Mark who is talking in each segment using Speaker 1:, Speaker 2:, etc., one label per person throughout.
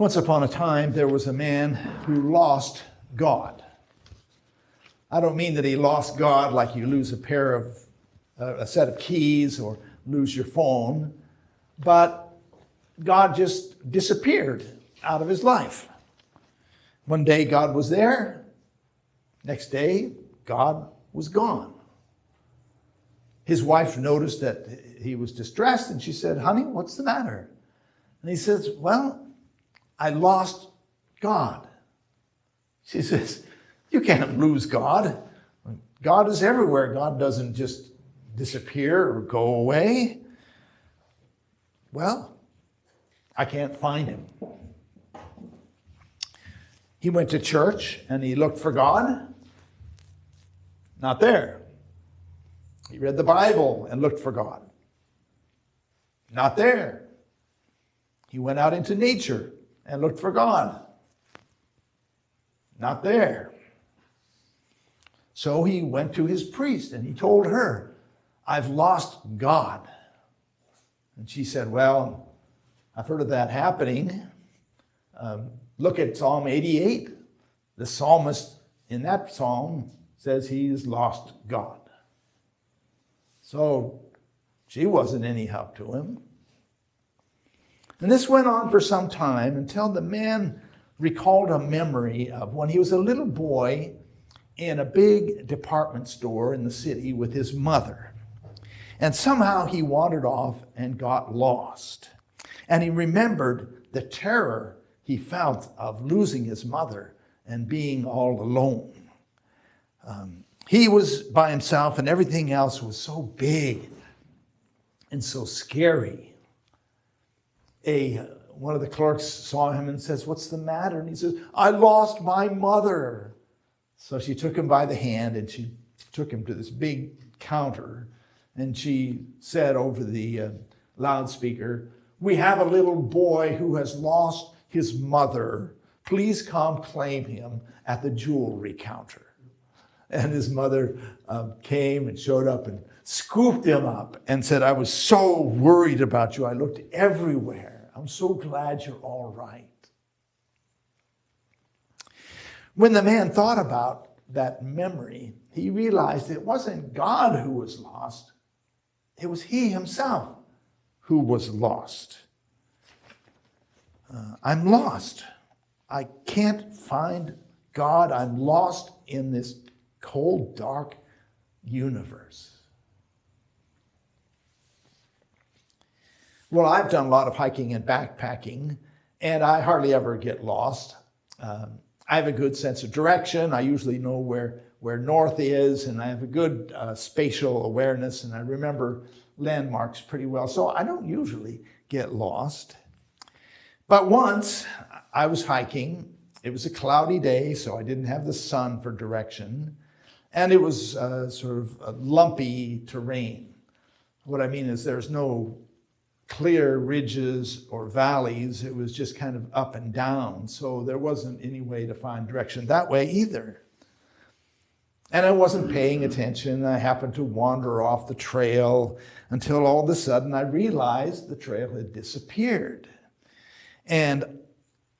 Speaker 1: Once upon a time, there was a man who lost God. I don't mean that he lost God like you lose a set of keys or lose your phone, but God just disappeared out of his life. One day God was there. Next day, God was gone. His wife noticed that he was distressed, and she said, "Honey, what's the matter?" And he says, "Well, I lost God." She says, "You can't lose God. God is everywhere. God doesn't just disappear or go away." "Well, I can't find him." He went to church and he looked for God. Not there. He read the Bible and looked for God. Not there. He went out into nature and looked for God. Not there. So he went to his priest and he told her, "I've lost God." And she said, "Well, I've heard of that happening. Look at Psalm 88. The psalmist in that psalm says he's lost God." So she wasn't any help to him. And this went on for some time until the man recalled a memory of when he was a little boy in a big department store in the city with his mother. And somehow he wandered off and got lost. And he remembered the terror he felt of losing his mother and being all alone. He was by himself and everything else was so big and so scary. One of the clerks saw him and says, "What's the matter?" And he says, "I lost my mother." So she took him by the hand and she took him to this big counter. And she said over the loudspeaker, "We have a little boy who has lost his mother. Please come claim him at the jewelry counter." And his mother came and showed up and scooped him up and said, "I was so worried about you. I looked everywhere. I'm so glad you're all right." When the man thought about that memory, he realized it wasn't God who was lost. It was he himself who was lost. I'm lost. I can't find God. I'm lost in this cold, dark universe. Well, I've done a lot of hiking and backpacking, and I hardly ever get lost. I have a good sense of direction. I usually know where north is, and I have a good spatial awareness, and I remember landmarks pretty well. So I don't usually get lost. But once I was hiking. It was a cloudy day, so I didn't have the sun for direction. And it was sort of a lumpy terrain. What I mean is there's no clear ridges or valleys. It was just kind of up and down. So there wasn't any way to find direction that way either. And I wasn't paying attention. I happened to wander off the trail until all of a sudden I realized the trail had disappeared. And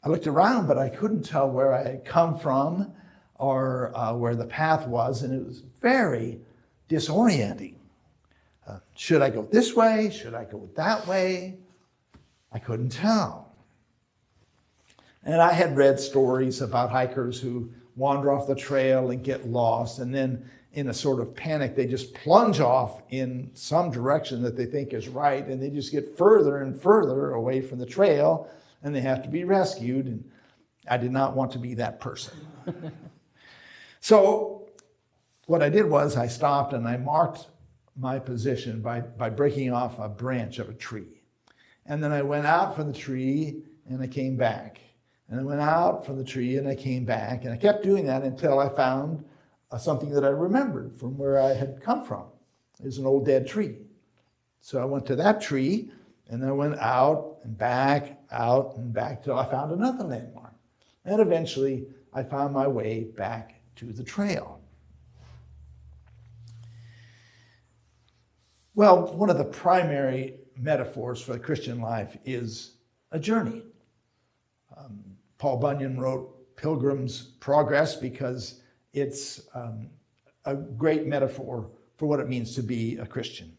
Speaker 1: I looked around, but I couldn't tell where I had come from or where the path was, and it was very disorienting. Should I go this way? Should I go that way? I couldn't tell. And I had read stories about hikers who wander off the trail and get lost, and then in a sort of panic, they just plunge off in some direction that they think is right, and they just get further and further away from the trail, and they have to be rescued. And I did not want to be that person. So what I did was I stopped and I marked my position by breaking off a branch of a tree. And then I went out from the tree and I came back. And I went out from the tree and I came back. And I kept doing that until I found something that I remembered from where I had come from. It was an old dead tree. So I went to that tree and I went out and back till I found another landmark. And eventually I found my way back to the trail. Well, one of the primary metaphors for the Christian life is a journey. Paul Bunyan wrote Pilgrim's Progress because it's a great metaphor for what it means to be a Christian.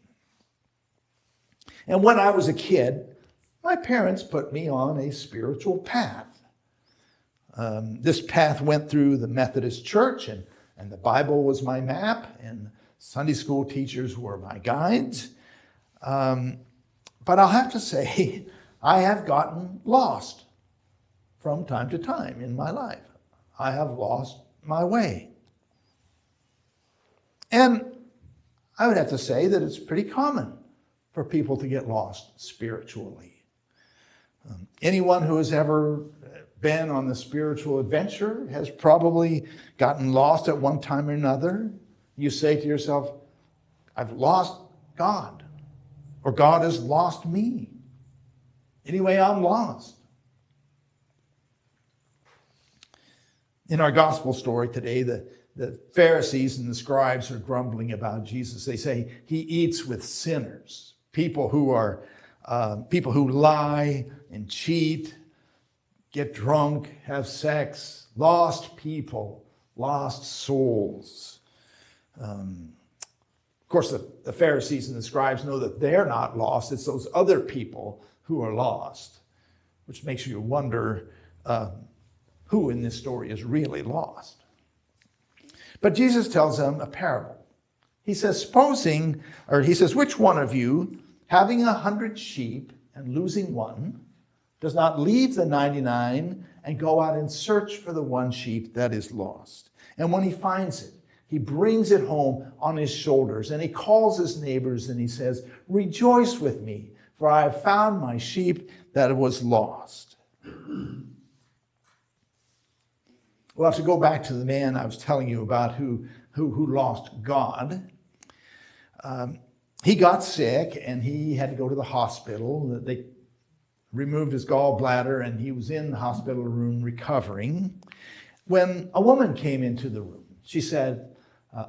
Speaker 1: And when I was a kid, my parents put me on a spiritual path. This path went through the Methodist Church, and the Bible was my map, and Sunday school teachers were my guides. But I'll have to say, I have gotten lost from time to time in my life. I have lost my way. And I would have to say that it's pretty common for people to get lost spiritually. Anyone who has ever been on the spiritual adventure has probably gotten lost at one time or another. You say to yourself, I've lost God, or God has lost me. Anyway, I'm lost. In our gospel story today, the Pharisees and the scribes are grumbling about Jesus. They say he eats with sinners, people who lie and cheat, get drunk, have sex, lost people, lost souls. Of course, the Pharisees and the scribes know that they're not lost. It's those other people who are lost, which makes you wonder who in this story is really lost. But Jesus tells them a parable. He says, which one of you, having 100 sheep and losing one, does not leave the 99 and go out and search for the one sheep that is lost? And when he finds it, he brings it home on his shoulders, and he calls his neighbors and he says, rejoice with me, for I have found my sheep that was lost. Well, to go back to the man I was telling you about who lost God, he got sick and he had to go to the hospital. They removed his gallbladder and he was in the hospital room recovering when a woman came into the room. She said,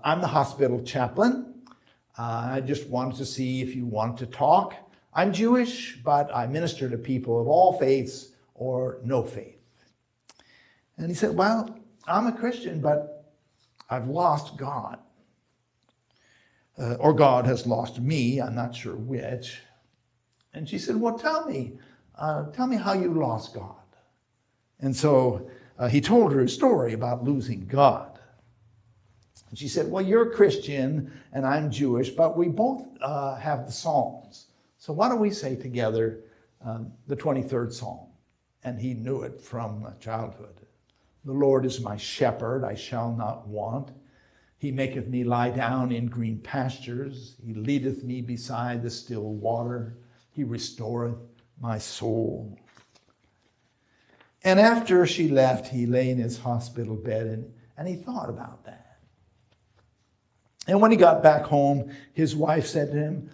Speaker 1: I'm the hospital chaplain. I just wanted to see if you want to talk. I'm Jewish, but I minister to people of all faiths or no faith. And he said, well, I'm a Christian, but I've lost God. Or God has lost me, I'm not sure which. And she said, well, tell me how you lost God. And so he told her a story about losing God. And she said, well, you're a Christian and I'm Jewish, but we both have the Psalms. So why don't we say together the 23rd Psalm? And he knew it from childhood. The Lord is my shepherd, I shall not want. He maketh me lie down in green pastures. He leadeth me beside the still water. He restoreth my soul. And after she left, he lay in his hospital bed and he thought about that. And when he got back home, his wife said to him,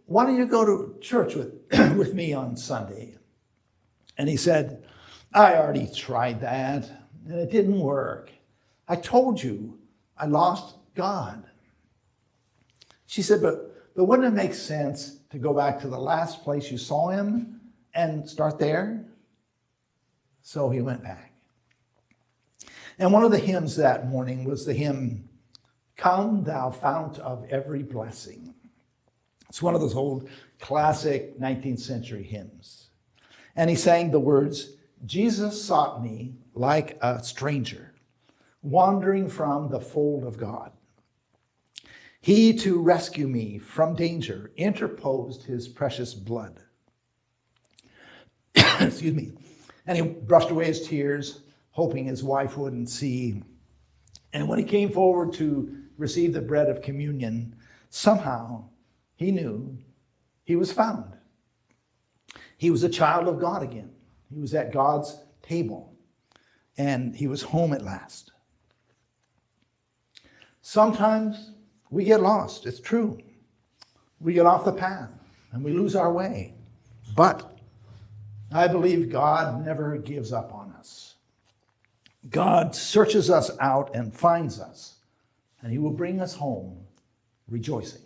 Speaker 1: why don't you go to church with me on Sunday? And he said, I already tried that, and it didn't work. I told you I lost God. She said, but wouldn't it make sense to go back to the last place you saw him and start there? So he went back. And one of the hymns that morning was the hymn, Come Thou Fount of Every Blessing. It's one of those old classic 19th century hymns. And he sang the words, Jesus sought me like a stranger, wandering from the fold of God. He, to rescue me from danger, interposed his precious blood. Excuse me. And he brushed away his tears, hoping his wife wouldn't see. And when he came forward to receive the bread of communion, somehow he knew he was found. He was a child of God again. He was at God's table, and he was home at last. Sometimes we get lost, it's true. We get off the path, and we lose our way. But I believe God never gives up on us. God searches us out and finds us, and he will bring us home rejoicing.